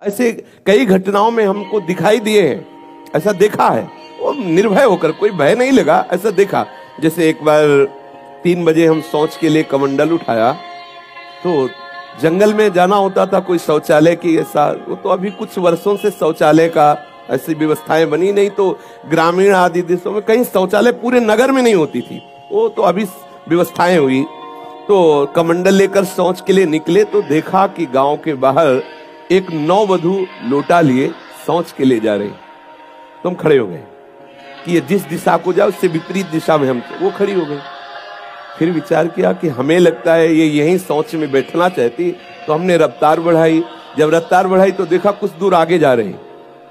ऐसे कई घटनाओं में हमको दिखाई दिए हैं, ऐसा देखा है। और निर्भय होकर, कोई भय नहीं लगा, ऐसा देखा। जैसे एक बार 3 बजे हम शौच के लिए कमंडल उठाया, तो जंगल में जाना होता था, कोई शौचालय की ऐसा, वो तो अभी कुछ वर्षों से शौचालय का ऐसी व्यवस्थाएं बनी नहीं, तो ग्रामीण आदि देशों में कहीं शौचालय पूरे नगर में नहीं होती थी, वो तो अभी व्यवस्थाएं हुई। तो कमंडल लेकर शौच के लिए निकले तो देखा कि गांव के बाहर एक नववधू लोटा लिए शौच के लिए जा रही। तो हम खड़े हो गए कि ये जिस दिशा को जाए उससे विपरीत दिशा में हम, वो खड़ी हो गई। फिर विचार किया कि हमें लगता है ये यहीं शौच में बैठना चाहती, तो हमने रफ्तार बढ़ाई। जब रफ्तार बढ़ाई तो देखा कुछ दूर आगे जा रही,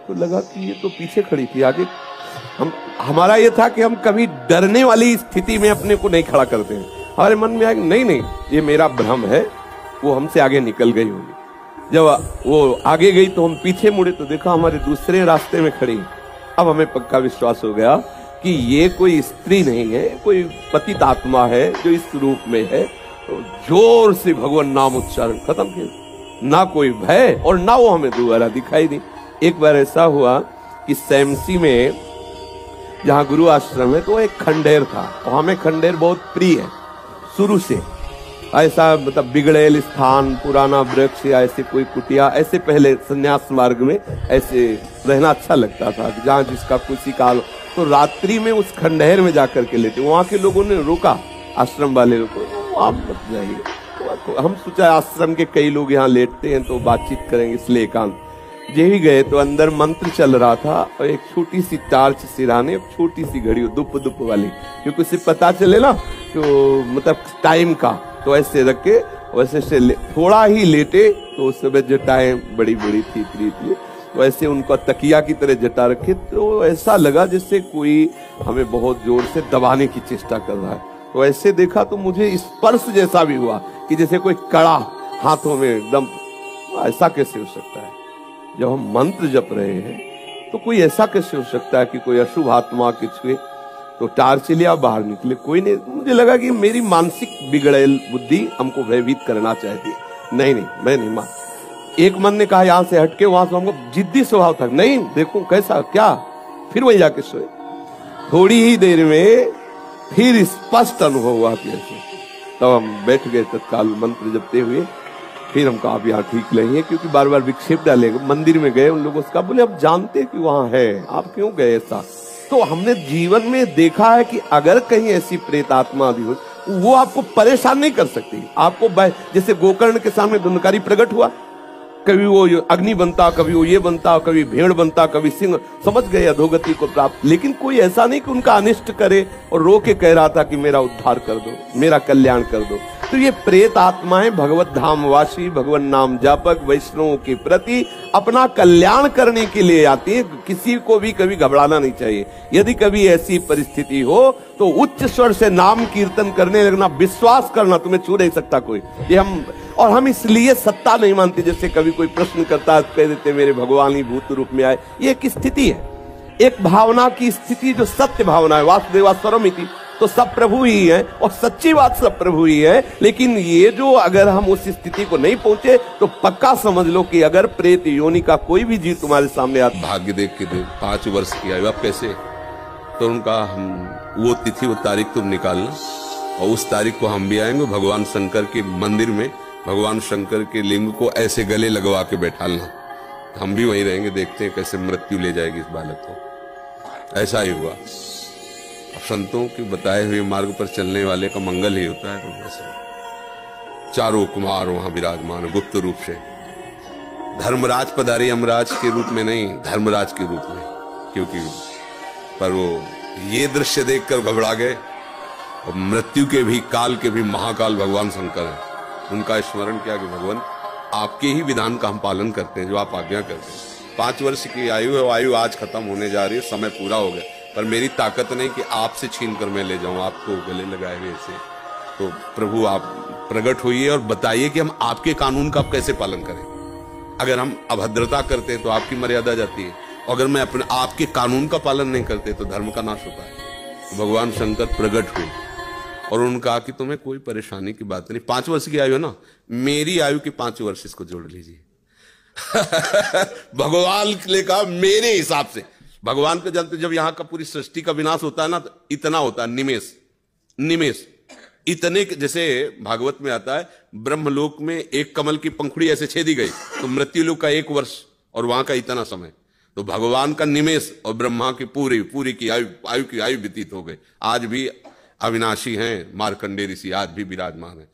तो लगा कि ये तो पीछे खड़ी थी, आगे। हमारा ये था कि हम कभी डरने वाली स्थिति में अपने को नहीं खड़ा करते हैं। हमारे मन में आया नहीं, ये मेरा भ्रम है, वो हमसे आगे निकल गई होगी। जब वो आगे गई तो हम पीछे मुड़े तो देखा हमारे दूसरे रास्ते में खड़ी। अब हमें पक्का विश्वास हो गया कि ये कोई स्त्री नहीं है, कोई पतित आत्मा है जो इस रूप में है। तो जोर से भगवान नाम उच्चारण खत्म किया, ना कोई भय और ना वो हमें दोबारा दिखाई दी। एक बार ऐसा हुआ कि सैमसी में जहाँ गुरु आश्रम है, तो एक खंडेर था, और हमें खंडेर बहुत प्रिय है शुरू से। ऐसा मतलब बिगड़ेल स्थान, पुराना वृक्ष या ऐसे कोई कुटिया, ऐसे पहले संन्यास मार्ग में ऐसे रहना अच्छा लगता था, जहाँ जिसका कुछ काल। तो रात्रि में उस खंडहर में जाकर के लेटे, वहां के लोगों ने रोका, आश्रम वाले लोगों को, आप मत जाइए। तो हम सोचा आश्रम के कई लोग यहाँ लेटते हैं तो बातचीत करेंगे, इसलिए एकांत। यही गए तो अंदर मंत्र चल रहा था, और एक छोटी सी टार्च सिराने, छोटी सी घड़ी दुप दुप वाली, क्योंकि उसे पता चले ना तो मतलब टाइम का, तो ऐसे रख के वैसे से थोड़ा ही लेटे, तो उस समय जटाएं बड़ी बड़ी थी, तो ऐसे उनका तकिया की तरह जटा रखे। तो ऐसा लगा जैसे कोई हमें बहुत जोर से दबाने की चेष्टा कर रहा है। तो ऐसे देखा तो मुझे स्पर्श जैसा भी हुआ कि जैसे कोई कड़ा हाथों में एकदम। ऐसा कैसे हो सकता है? जब हम मंत्र जप रहे हैं तो कोई ऐसा कैसे हो सकता है कि कोई अशुभ आत्मा के छुए? तो टार्च लिया, बाहर निकले, कोई नहीं। मुझे लगा कि मेरी मानसिक बिगड़ेल बुद्धि हमको भयभीत करना चाहती है। नहीं, मैं नहीं मान। एक मन ने कहा यहाँ से हटके, वहां से हमको जिद्दी स्वभाव था, नहीं देखो कैसा क्या। फिर वही जाके सोए। थोड़ी ही देर में फिर स्पष्ट अनुभव हुआ कि ऐसे। तब हम बैठ गए तत्काल मंत्र जपते हुए। फिर हम कहा अब यहाँ ठीक नहीं है, क्योंकि बार बार विक्षेप डालेंगे। मंदिर में गए, उन लोगों से कहा, बोले अब जानते कि वहां है, आप क्यों गए ऐसा? तो हमने जीवन में देखा है कि अगर कहीं ऐसी प्रेत आत्मा भी हो, वो आपको परेशान नहीं कर सकती। आपको जैसे गोकर्ण के सामने धुंधकारी प्रकट हुआ, कभी वो अग्नि बनता, कभी वो ये बनता, कभी भेड़ बनता, कभी सिंह, समझ गए अधोगति को प्राप्त। लेकिन कोई ऐसा नहीं कि उनका अनिष्ट करे और रो के कह रहा था कि मेरा उद्धार कर दो, मेरा कल्याण कर दो। तो ये प्रेत आत्माएं भगवत धाम वासी, भगवान नाम जापक, वैष्णवों के प्रति अपना कल्याण करने के लिए आती है। किसी को भी कभी घबराना नहीं चाहिए। यदि कभी ऐसी परिस्थिति हो तो उच्च स्वर से नाम कीर्तन करने लगना, विश्वास करना, तुम्हें छू नहीं सकता कोई। ये हम इसलिए सत्ता नहीं मानते। जैसे कभी कोई प्रश्न करता है, कह देते मेरे भगवान ही भूत रूप में आए। ये एक स्थिति है, एक भावना की स्थिति जो सत्य भावना है। वासुदेवा स्वरमिति, तो सब प्रभु ही है, और सच्ची बात सब प्रभु ही है। लेकिन ये जो अगर हम उस स्थिति को नहीं पहुंचे तो पक्का समझ लो कि अगर प्रेत योनि का कोई भी जीव तुम्हारे सामने आता। भाग्य देख के 5 वर्ष की आयु, आप कैसे? तो उनका हम वो तिथि, वो तारीख तुम निकालना, और उस तारीख को हम भी आएंगे भगवान शंकर के मंदिर में। भगवान शंकर के लिंग को ऐसे गले लगवा के बैठालना, हम भी वहीं रहेंगे, देखते हैं कैसे मृत्यु ले जाएगी इस बालक को। ऐसा ही हुआ। संतों के बताए हुए मार्ग पर चलने वाले का मंगल ही होता है। तो चारों कुमार वहां विराजमान गुप्त रूप से। धर्मराज पधारे यमराज के रूप में नहीं, धर्मराज के रूप में, क्योंकि पर वो ये दृश्य देखकर घबरा गए। और मृत्यु के भी, काल के भी महाकाल भगवान शंकर हैं। उनका स्मरण किया कि भगवान आपके ही विधान का हम पालन करते हैं, जो आप आज्ञा करते हैं। 5 वर्ष की आयु है, आयु आज खत्म होने जा रही है, समय पूरा हो गया। पर मेरी ताकत नहीं कि आपसे छीन कर मैं ले जाऊं आपको गले लगाए हुए से। तो प्रभु आप प्रकट होइए और बताइए कि हम आपके कानून का कैसे पालन करें। अगर हम अभद्रता करते हैं तो आपकी मर्यादा जाती है, अगर मैं अपने आपके कानून का पालन नहीं करते तो धर्म का नाश होता है। भगवान शंकर प्रकट हुए और उन्होंने कहा कि तुम्हें कोई परेशानी की बात नहीं। 5 वर्ष की आयु है ना, मेरी आयु के 5 वर्ष इसको जोड़ लीजिए। भगवान ने कहा मेरे हिसाब से, भगवान को जानते, जब यहां का पूरी सृष्टि का विनाश होता है ना, तो इतना होता है, निमेष निमेष इतने जैसे भागवत में आता है, ब्रह्मलोक में एक कमल की पंखुड़ी ऐसे छेदी गई तो मृत्युलोक का 1 वर्ष, और वहां का इतना समय। तो भगवान का निमेष और ब्रह्मा की पूरी की आयु व्यतीत हो गई। आज भी अविनाशी हैं मार्कंडेय ऋषि, आज भी विराजमान है।